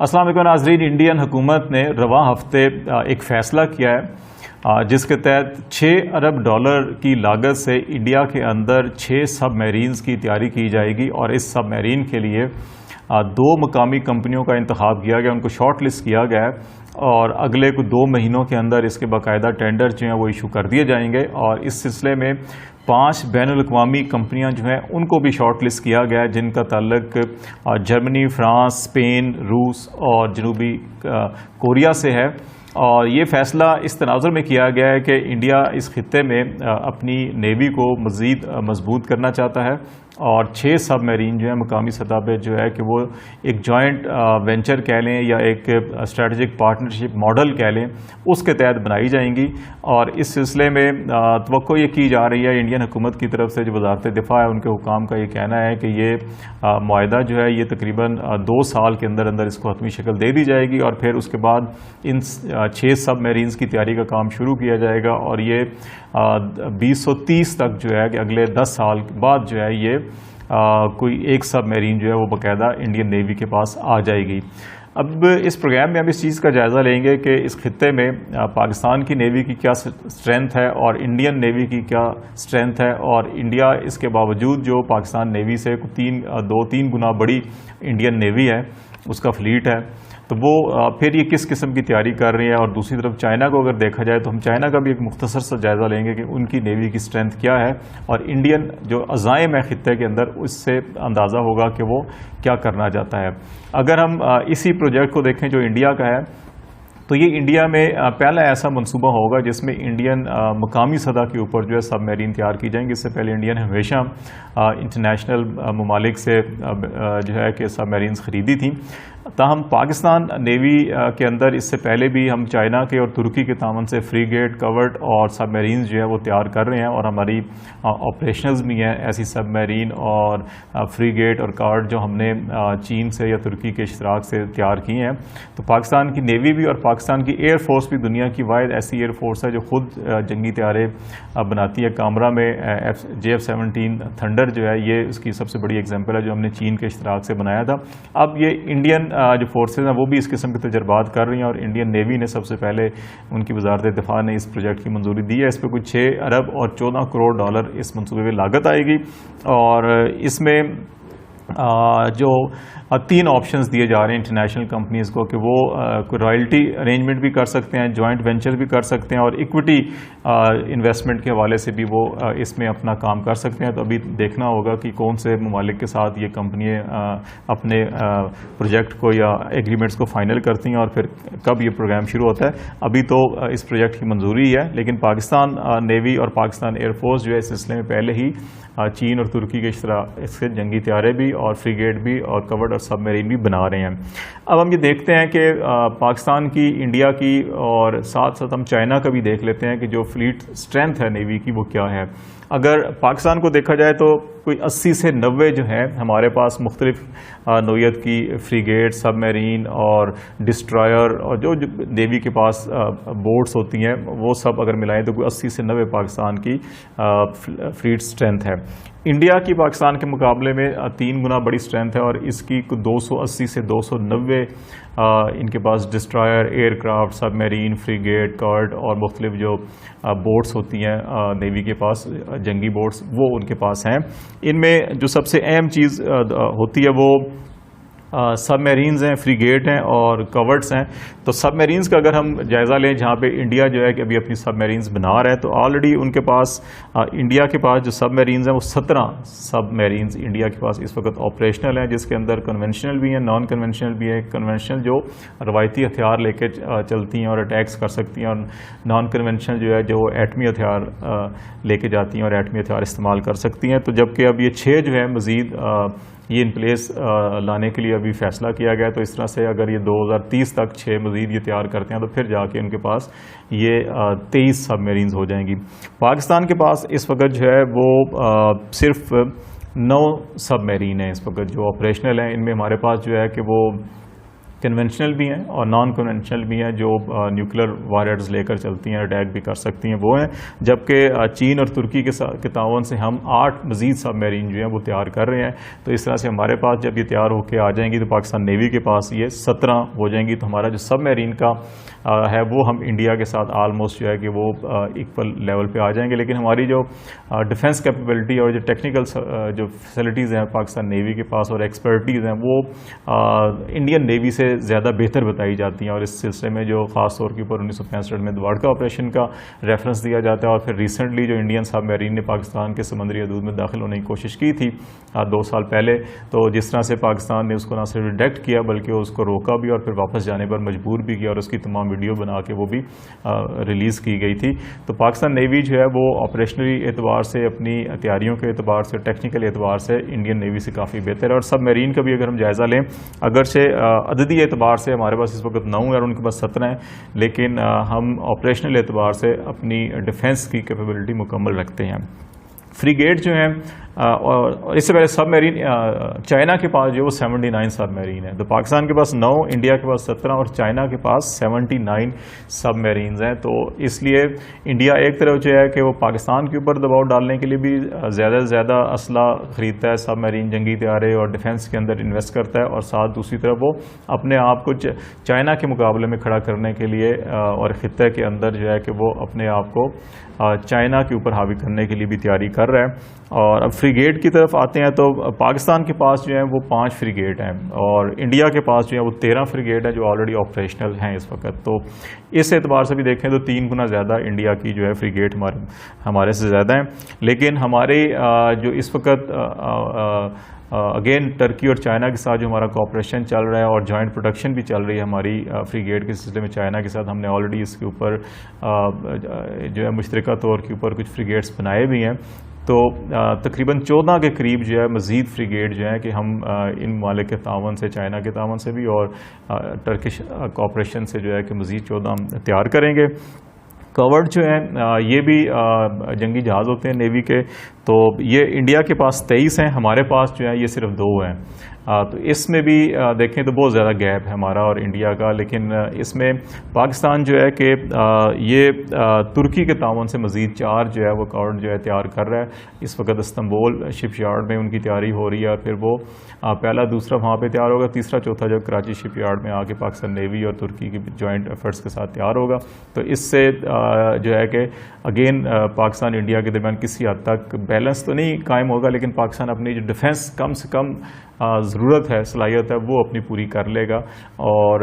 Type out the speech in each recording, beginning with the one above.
السلام علیکم ناظرین، انڈین حکومت نے رواں ہفتے ایک فیصلہ کیا ہے جس کے تحت $6 ارب کی لاگت سے انڈیا کے اندر 6 سب میرینز کی تیاری کی جائے گی، اور اس سب میرین کے لیے 2 مقامی کمپنیوں کا انتخاب کیا گیا، ان کو شارٹ لسٹ کیا گیا ہے، اور اگلے 2 مہینوں کے اندر اس کے باقاعدہ ٹینڈر جو ہیں وہ ایشو کر دیے جائیں گے، اور اس سلسلے میں 5 بین الاقوامی کمپنیاں جو ہیں ان کو بھی شارٹ لسٹ کیا گیا ہے، جن کا تعلق جرمنی، فرانس، اسپین، روس اور جنوبی کوریا سے ہے۔ اور یہ فیصلہ اس تناظر میں کیا گیا ہے کہ انڈیا اس خطے میں اپنی نیوی کو مزید مضبوط کرنا چاہتا ہے، اور 6 سب میرین جو ہیں مقامی سطح پہ جو ہے کہ وہ ایک جوائنٹ وینچر کہہ لیں یا ایک اسٹریٹجک پارٹنرشپ ماڈل کہہ لیں، اس کے تحت بنائی جائیں گی۔ اور اس سلسلے میں توقع یہ کی جا رہی ہے انڈین حکومت کی طرف سے، جو وزارت دفاع ہے ان کے حکام کا یہ کہنا ہے کہ یہ معاہدہ جو ہے یہ تقریباً 2 سال کے اندر اندر اس کو حتمی شکل دے دی جائے گی، اور پھر اس کے بعد ان 6 سب میرینز کی تیاری کا کام شروع کیا جائے گا، اور یہ 2030 تک جو ہے کہ اگلے 10 سال بعد جو ہے یہ کوئی ایک سب میرین جو ہے وہ باقاعدہ انڈین نیوی کے پاس آ جائے گی۔ اب اس پروگرام میں ہم اس چیز کا جائزہ لیں گے کہ اس خطے میں پاکستان کی نیوی کی کیا اسٹرینتھ ہے اور انڈین نیوی کی کیا اسٹرینتھ ہے، اور انڈیا اس کے باوجود جو پاکستان نیوی سے 2-3 گنا بڑی انڈین نیوی ہے، اس کا فلیٹ ہے، تو وہ پھر یہ کس قسم کی تیاری کر رہی ہے۔ اور دوسری طرف چائنا کو اگر دیکھا جائے تو ہم چائنا کا بھی ایک مختصر سا جائزہ لیں گے کہ ان کی نیوی کی اسٹرینتھ کیا ہے، اور انڈین جو عزائم ہے خطے کے اندر اس سے اندازہ ہوگا کہ وہ کیا کرنا چاہتا ہے۔ اگر ہم اسی پروجیکٹ کو دیکھیں جو انڈیا کا ہے، تو یہ انڈیا میں پہلا ایسا منصوبہ ہوگا جس میں انڈین مقامی سطح کے اوپر جو ہے سب میرین تیار کی جائیں گی۔ اس سے پہلے انڈین ہمیشہ انٹرنیشنل ممالک سے جو ہے کہ سب میرینز خریدی تھیں، تاہم پاکستان نیوی کے اندر اس سے پہلے بھی ہم چائنا کے اور ترکی کے تعاون سے فریگیٹ، کورٹ اور سب میرینز جو ہے وہ تیار کر رہے ہیں، اور ہماری آپریشنلز بھی ہیں ایسی سب میرین اور فریگیٹ اور کورٹ جو ہم نے چین سے یا ترکی کے اشتراک سے تیار کی ہیں۔ تو پاکستان کی نیوی بھی اور پاکستان کی ایئر فورس بھی دنیا کی واحد ایسی ایئر فورس ہے جو خود جنگی طیارے بناتی ہے۔ کامرا میں JF-17 تھنڈر جو ہے یہ اس کی سب سے بڑی ایگزامپل ہے جو ہم نے چین کے اشتراک سے بنایا تھا۔ اب یہ انڈین جو فورسز ہیں وہ بھی اس قسم کے تجربات کر رہی ہیں، اور انڈین نیوی نے سب سے پہلے ان کی وزارت دفاع نے اس پروجیکٹ کی منظوری دی ہے۔ اس پہ کچھ $6 ارب اور $14 کروڑ اس منصوبے میں لاگت آئے گی، اور اس میں جو 3 آپشنز دیے جا رہے ہیں انٹرنیشنل کمپنیز کو کہ وہ کوئی رائلٹی ارینجمنٹ بھی کر سکتے ہیں، جوائنٹ وینچر بھی کر سکتے ہیں، اور ایکوٹی انویسٹمنٹ کے حوالے سے بھی وہ اس میں اپنا کام کر سکتے ہیں۔ تو ابھی دیکھنا ہوگا کہ کون سے ممالک کے ساتھ یہ کمپنیاں اپنے پروجیکٹ کو یا ایگریمنٹس کو فائنل کرتی ہیں، اور پھر کب یہ پروگرام شروع ہوتا ہے۔ ابھی تو اس پروجیکٹ کی منظوری ہے، لیکن پاکستان نیوی اور پاکستان ایئر فورس جو ہے اس سلسلے میں پہلے ہی چین اور ترکی کے اشتراک سے جنگی طیارے بھی اور فریگیٹ بھی اور کورٹ اور سب میرین بھی بنا رہے ہیں۔ اب ہم یہ دیکھتے ہیں کہ پاکستان کی، انڈیا کی، اور ساتھ ساتھ ہم چائنا کا بھی دیکھ لیتے ہیں کہ جو فلیٹ اسٹرینتھ ہے نیوی کی وہ کیا ہے۔ اگر پاکستان کو دیکھا جائے تو کوئی 80 سے 90 جو ہیں ہمارے پاس مختلف نوعیت کی فریگیٹ، سب میرین اور ڈسٹرائر، اور جو نیوی کے پاس بوٹس ہوتی ہیں وہ سب اگر ملائیں تو کوئی 80 سے 90 پاکستان کی فلیٹ اسٹرینتھ ہے۔ انڈیا کی پاکستان کے مقابلے میں 3 گنا بڑی اسٹرینتھ ہے، اور اس کی 280 سے 290 ان کے پاس ڈسٹرائر، ایئر کرافٹ، سب میرین، فریگیٹ، کورٹ اور مختلف جو بوٹس ہوتی ہیں نیوی کے پاس، جنگی بوٹس، وہ ان کے پاس ہیں۔ ان میں جو سب سے اہم چیز ہوتی ہے وہ سب میرینز ہیں، فریگیٹ ہیں اور کورٹس ہیں۔ تو سب میرینز کا اگر ہم جائزہ لیں، جہاں پہ انڈیا جو ہے کہ ابھی اپنی سب میرینز بنا رہا ہے، تو آلریڈی ان کے پاس انڈیا کے پاس جو سب میرینز ہیں وہ 17 سب میرینز انڈیا کے پاس اس وقت آپریشنل ہیں، جس کے اندر کنونشنل بھی ہیں، نان کنونشنل بھی ہیں۔ کنونشنل جو روایتی ہتھیار لے کے چلتی ہیں اور اٹیکس کر سکتی ہیں، اور نان کنونشنل جو ہے جو ایٹمی ہتھیار لے کے جاتی ہیں اور ایٹمی ہتھیار استعمال کر سکتی ہیں۔ تو جبکہ اب یہ 6 جو ہے مزید یہ ان پلیس لانے کے لیے ابھی فیصلہ کیا گیا، تو اس طرح سے اگر یہ 2030 تک 6 مزید یہ تیار کرتے ہیں تو پھر جا کے ان کے پاس یہ 23 سب میرینز ہو جائیں گی۔ پاکستان کے پاس اس وقت جو ہے وہ صرف 9 سب میرین ہیں اس وقت جو آپریشنل ہیں۔ ان میں ہمارے پاس جو ہے کہ وہ کنونشنل بھی ہیں اور نان کنونشنل بھی ہیں جو نیوکلر وار ہیڈز لے کر چلتی ہیں، اٹیک بھی کر سکتی ہیں، وہ ہیں. جبکہ چین اور ترکی کے تعاون سے ہم 8 مزید سب میرین جو ہیں وہ تیار کر رہے ہیں. تو اس طرح سے ہمارے پاس جب یہ تیار ہو کے آ جائیں گی تو پاکستان نیوی کے پاس یہ 17 ہو جائیں گی. تو ہمارا جو سب میرین کا ہے وہ ہم انڈیا کے ساتھ آلموسٹ جو ہے کہ وہ ایکول لیول پہ آ جائیں گے. لیکن ہماری جو ڈیفنس کیپیبلٹی اور جو ٹیکنیکل جو فیسلٹیز ہیں پاکستان نیوی کے پاس اور ایکسپرٹیز ہیں وہ انڈین نیوی سے زیادہ بہتر بتائی جاتی ہیں. اور اس سلسلے میں جو خاص طور کے اوپر 1965 میں دوارکا آپریشن کا ریفرنس دیا جاتا ہے، اور پھر ریسنٹلی جو انڈین سب میرین نے پاکستان کے سمندری حدود میں داخل ہونے کی کوشش کی تھی 2 سال پہلے، تو جس طرح سے پاکستان نے اس کو نہ صرف ریڈیکٹ کیا بلکہ اس کو روکا بھی اور پھر واپس جانے پر مجبور بھی کیا، اور اس کی تمام ویڈیو بنا کے وہ بھی ریلیز کی گئی تھی. تو پاکستان نیوی جو ہے وہ آپریشنلی اعتبار سے، اپنی تیاریوں کے اعتبار سے، ٹیکنیکل اعتبار سے انڈین نیوی سے کافی بہتر ہے. اور سب میرین کا بھی اگر ہم جائزہ لیں، اگرچہ عددی اعتبار سے ہمارے پاس اس وقت 9 ہے اور ان کے پاس 17 ہیں، لیکن ہم آپریشنل اعتبار سے اپنی ڈیفنس کی کیپیبلٹی مکمل رکھتے ہیں. فریگیٹ جو ہیں اور اس سے پہلے سب میرین چائنا کے پاس جو وہ 79 سب میرین ہے. تو پاکستان کے پاس 9، انڈیا کے پاس 17 اور چائنا کے پاس 79 سب میرینز ہیں. تو اس لیے انڈیا ایک طرف جو ہے کہ وہ پاکستان کے اوپر دباؤ ڈالنے کے لیے بھی زیادہ سے زیادہ اسلحہ خریدتا ہے، سب میرین جنگی طیارے اور ڈیفنس کے اندر انویسٹ کرتا ہے، اور ساتھ دوسری طرف وہ اپنے آپ کو چائنا کے مقابلے میں کھڑا کرنے کے لیے اور خطے کے اندر جو ہے کہ وہ اپنے آپ کو چائنا کے اوپر حاوی کرنے کے لیے بھی تیاری کر رہا ہے. اور اب فریگیٹ کی طرف آتے ہیں تو پاکستان کے پاس جو ہیں وہ 5 فریگیٹ ہیں اور انڈیا کے پاس جو ہے وہ 13 فریگیٹ ہیں جو آلریڈی آپریشنل ہیں اس وقت. تو اس اعتبار سے بھی دیکھیں تو 3 گنا زیادہ انڈیا کی جو ہے فریگیٹ ہمارے سے زیادہ ہیں. لیکن ہمارے جو اس وقت اگین ٹرکی اور چائنا کے ساتھ جو ہمارا کوآپریشن چل رہا ہے اور جوائنٹ پروڈکشن بھی چل رہی ہے ہماری فریگیٹ کے سلسلے میں چائنا کے ساتھ، ہم نے آلریڈی اس کے اوپر جو ہے مشترکہ طور کے اوپر کچھ فریگیٹس بنائے بھی ہیں. تو تقریباً 14 کے قریب جو ہے مزید فریگیٹ جو ہیں کہ ہم ان ممالک کے تعاون سے، چائنا کے تعاون سے بھی اور ٹرکش کوآپریشن سے جو ہے کہ مزید 14 تیار کریں گے. کورڈ جو ہیں یہ بھی جنگی جہاز ہوتے ہیں نیوی کے، تو یہ انڈیا کے پاس 23 ہیں، ہمارے پاس جو ہے یہ صرف 2 ہیں. تو اس میں بھی دیکھیں تو بہت زیادہ گیپ ہے ہمارا اور انڈیا کا. لیکن اس میں پاکستان جو ہے کہ یہ ترکی کے تعاون سے مزید 4 جو ہے وہ کورڈ جو ہے تیار کر رہا ہے. اس وقت استنبول شپ یارڈ میں ان کی تیاری ہو رہی ہے، اور پھر وہ پہلا دوسرا وہاں پہ تیار ہوگا، تیسرا چوتھا جو کراچی شپ یارڈ میں آ کے پاکستان نیوی اور ترکی کی جوائنٹ ایفرٹس کے ساتھ تیار ہوگا. تو اس سے جو ہے کہ اگین پاکستان انڈیا کے درمیان کسی حد تک بیلنس تو نہیں قائم ہوگا، لیکن پاکستان اپنی جو ڈیفنس کم سے کم ضرورت ہے، صلاحیت ہے، وہ اپنی پوری کر لے گا. اور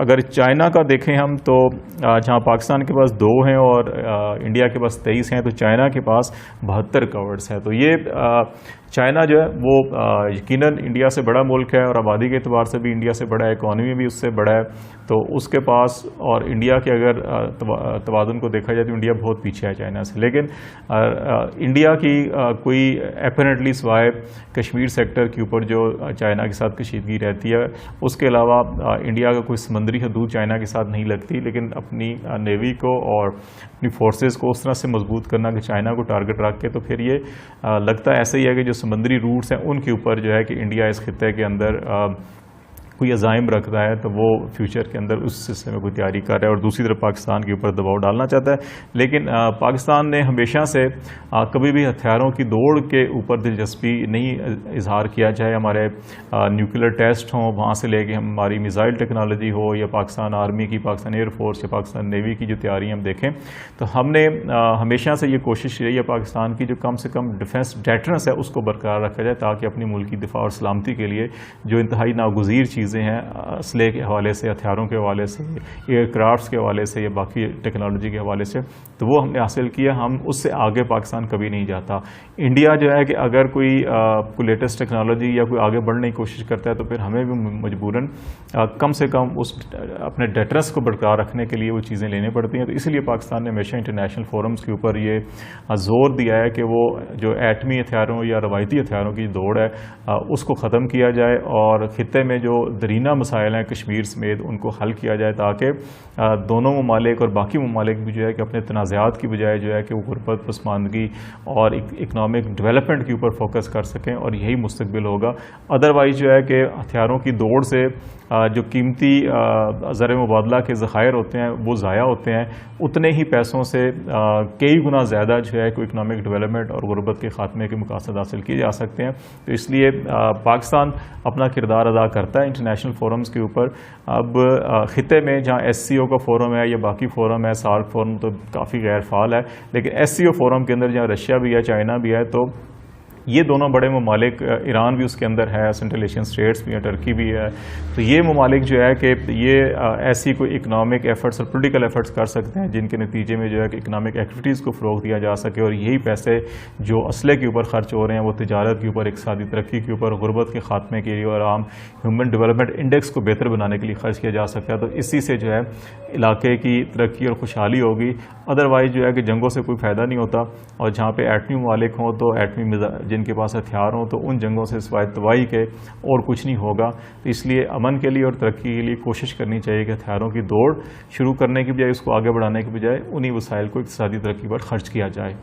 اگر چائنا کا دیکھیں ہم تو جہاں پاکستان کے پاس 2 ہیں اور انڈیا کے پاس 23 ہیں، تو چائنا کے پاس 72 کورڈز ہیں. تو یہ چائنا جو ہے وہ یقیناً انڈیا سے بڑا ملک ہے اور آبادی کے اعتبار سے بھی انڈیا سے بڑا ہے، اکانومی بھی اس سے بڑا ہے. تو اس کے پاس اور انڈیا کے اگر توازن کو دیکھا جائے تو انڈیا بہت پیچھے ہے چائنا سے. لیکن انڈیا کی کوئی اپیرنٹلی سوائے کشمیر سیکٹر کے اوپر جو چائنا کے ساتھ کشیدگی رہتی ہے، اس کے علاوہ انڈیا کا کوئی سمندری حدود چائنا کے ساتھ نہیں لگتی. لیکن اپنی نیوی کو اور اپنی فورسز کو اس طرح سے مضبوط کرنا کہ چائنا کو ٹارگٹ رکھ کے، تو پھر یہ لگتا ہے ایسا ہی ہے کہ جو سمندری روٹس ہیں ان کے اوپر جو ہے کہ انڈیا اس خطے کے اندر کوئی عزائم رکھتا ہے، تو وہ فیوچر کے اندر اس سلسلے میں کوئی تیاری کر رہا ہے. اور دوسری طرف پاکستان کے اوپر دباؤ ڈالنا چاہتا ہے. لیکن پاکستان نے ہمیشہ سے کبھی بھی ہتھیاروں کی دوڑ کے اوپر دلچسپی نہیں اظہار کیا، چاہے ہمارے نیوکلر ٹیسٹ ہوں، وہاں سے لے کے ہماری میزائل ٹیکنالوجی ہو، یا پاکستان آرمی کی، پاکستان ایئر فورس یا پاکستان نیوی کی جو تیاری ہم دیکھیں، تو ہم نے ہمیشہ سے یہ کوشش رہی ہے پاکستان کی جو کم سے کم ڈیفنس ڈیٹرنس ہے اس کو برقرار رکھا جائے، تاکہ اپنی ملکی دفاع اور سلامتی کے لیے جو انتہائی ناگزیر چیزیں ہیں اسلحے کے حوالے سے، ہتھیاروں کے حوالے سے، ایئر کرافٹس کے حوالے سے، یا باقی ٹیکنالوجی کے حوالے سے، تو وہ ہم نے حاصل کیا. ہم اس سے آگے پاکستان کبھی نہیں جاتا. انڈیا جو ہے کہ اگر کوئی لیٹسٹ ٹیکنالوجی یا کوئی آگے بڑھنے کی کوشش کرتا ہے، تو پھر ہمیں بھی مجبوراً کم سے کم اس اپنے ڈیٹرنس کو برقرار رکھنے کے لیے وہ چیزیں لینے پڑتی ہیں. تو اس لیے پاکستان نے ہمیشہ انٹرنیشنل فورمز کے اوپر یہ زور دیا ہے کہ وہ جو ایٹمی ہتھیاروں یا روایتی ہتھیاروں کی دوڑ ہے اس کو ختم کیا جائے، اور خطے میں جو درینہ مسائل ہیں کشمیر سمیت ان کو حل کیا جائے تاکہ دونوں ممالک اور باقی ممالک بھی جو ہے کہ اپنے تنازعات کی بجائے جو ہے کہ وہ غربت پسماندگی اور اکنامک ڈیولپمنٹ کے اوپر فوکس کر سکیں اور یہی مستقبل ہوگا. ادروائز جو ہے کہ ہتھیاروں کی دوڑ سے جو قیمتی زر مبادلہ کے ذخائر ہوتے ہیں وہ ضائع ہوتے ہیں, اتنے ہی پیسوں سے کئی گنا زیادہ جو ہے کوئی اکنامک ڈیولپمنٹ اور غربت کے خاتمے کے مقاصد حاصل کیے جا سکتے ہیں. تو اس لیے پاکستان اپنا کردار ادا کرتا ہے انٹرنیشنل فورمز کے اوپر. اب خطے میں جہاں ایس سی او کا فورم ہے یا باقی فورم ہے, سارک فورم تو کافی غیر فعال ہے, لیکن ایس سی او فورم کے اندر جہاں رشیا بھی ہے, چائنا بھی ہے, تو یہ دونوں بڑے ممالک, ایران بھی اس کے اندر ہے, سینٹرل ایشین اسٹیٹس بھی ہیں, ٹرکی بھی ہے, تو یہ ممالک جو ہے کہ یہ ایسی کوئی اکنامک ایفرٹس اور پولیٹیکل ایفرٹس کر سکتے ہیں جن کے نتیجے میں جو ہے کہ اکنامک ایکٹیویٹیز کو فروغ دیا جا سکے, اور یہی پیسے جو اسلحے کے اوپر خرچ ہو رہے ہیں وہ تجارت کے اوپر, اقتصادی ترقی کے اوپر, غربت کے خاتمے کے لیے اور عام ہیومن ڈیولپمنٹ انڈیکس کو بہتر بنانے کے لیے خرچ کیا جا سکتا ہے. تو اسی سے جو ہے علاقے کی ترقی اور خوشحالی ہوگی. ادروائز جو ہے کہ جنگوں سے کوئی فائدہ نہیں ہوتا, اور جہاں پہ ایٹمی ممالک ہوں تو ایٹمی جن کے پاس ہتھیار ہوں تو ان جنگوں سے سوائے تباہی کے اور کچھ نہیں ہوگا. تو اس لیے امن کے لیے اور ترقی کے لیے کوشش کرنی چاہیے کہ ہتھیاروں کی دوڑ شروع کرنے کی بجائے, اس کو آگے بڑھانے کی بجائے انہی وسائل کو اقتصادی ترقی پر خرچ کیا جائے.